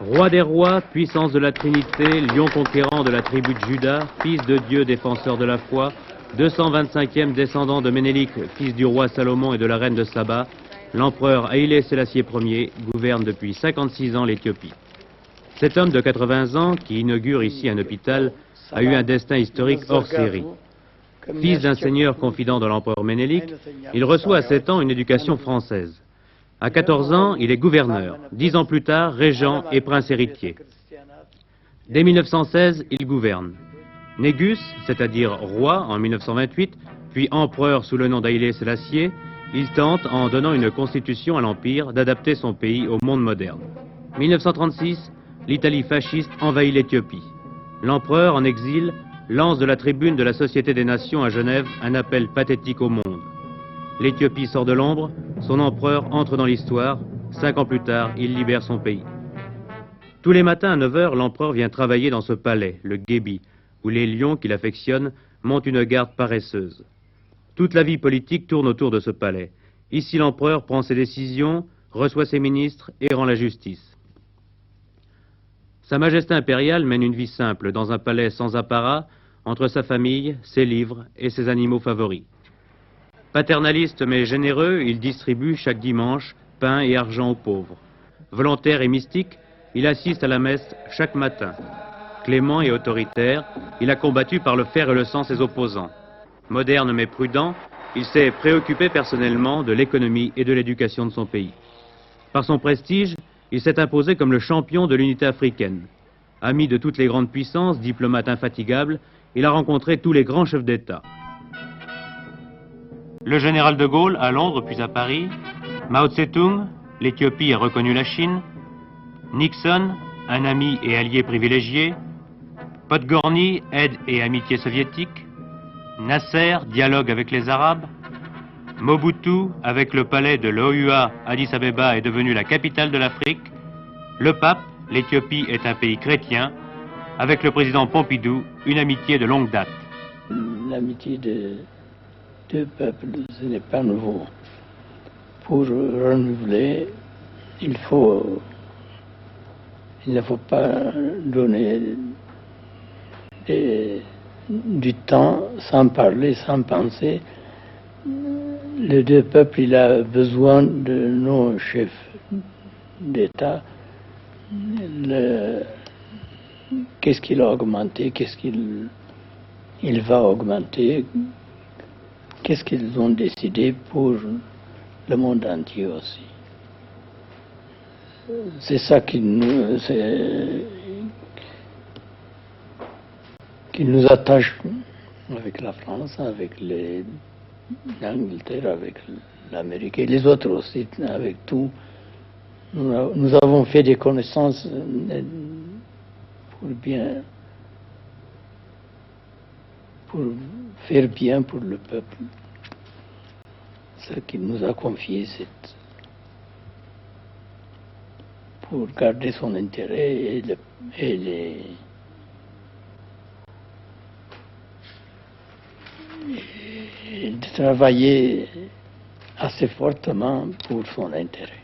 Roi des rois, puissance de la Trinité, lion conquérant de la tribu de Juda, fils de Dieu, défenseur de la foi, 225e descendant de Ménélik, fils du roi Salomon et de la reine de Saba, l'empereur Haïlé Sélassié Ier gouverne depuis 56 ans l'Éthiopie. Cet homme de 80 ans, qui inaugure ici un hôpital, a eu un destin historique hors série. Fils d'un seigneur confident de l'empereur Ménélik, il reçoit à 7 ans une éducation française. À 14 ans, il est gouverneur. 10 ans plus tard, régent et prince héritier. Dès 1916, il gouverne. Négus, c'est-à-dire roi en 1928, puis empereur sous le nom d'Haïlé Sélassié, il tente, en donnant une constitution à l'Empire, d'adapter son pays au monde moderne. 1936, l'Italie fasciste envahit l'Éthiopie. L'empereur, en exil, lance de la tribune de la Société des Nations à Genève un appel pathétique au monde. L'Éthiopie sort de l'ombre, son empereur entre dans l'histoire. 5 ans plus tard, il libère son pays. Tous les matins à 9 h, l'empereur vient travailler dans ce palais, le Gébi, où les lions qu'il affectionne montent une garde paresseuse. Toute la vie politique tourne autour de ce palais. Ici, l'empereur prend ses décisions, reçoit ses ministres et rend la justice. Sa Majesté impériale mène une vie simple dans un palais sans apparat, entre sa famille, ses livres et ses animaux favoris. Paternaliste mais généreux, il distribue chaque dimanche pain et argent aux pauvres. Volontaire et mystique, il assiste à la messe chaque matin. Clément et autoritaire, il a combattu par le fer et le sang ses opposants. Moderne mais prudent, il s'est préoccupé personnellement de l'économie et de l'éducation de son pays. Par son prestige, il s'est imposé comme le champion de l'unité africaine. Ami de toutes les grandes puissances, diplomate infatigable, il a rencontré tous les grands chefs d'État. Le général de Gaulle à Londres puis à Paris, Mao Tse-tung, l'Éthiopie a reconnu la Chine, Nixon, un ami et allié privilégié, Podgorny, aide et amitié soviétique, Nasser, dialogue avec les Arabes, Mobutu, avec le palais de l'OUA, Addis Abeba est devenu la capitale de l'Afrique, le pape, l'Éthiopie est un pays chrétien, avec le président Pompidou, une amitié de longue date. L'amitié de deux peuples, ce n'est pas nouveau. Pour renouveler, il ne faut pas donner du temps sans parler, sans penser. Les deux peuples, il a besoin de nos chefs d'État. Qu'est-ce qu'il a augmenté, qu'est-ce qu'il va augmenter, qu'est-ce qu'ils ont décidé pour le monde entier aussi. C'est ça qui nous attache avec la France, avec l'Angleterre, avec l'Amérique et les autres aussi, avec tout. Nous avons fait des connaissances pour faire bien pour le peuple. Ce qu'il nous a confié, c'est pour garder son intérêt et de travailler assez fortement pour son intérêt.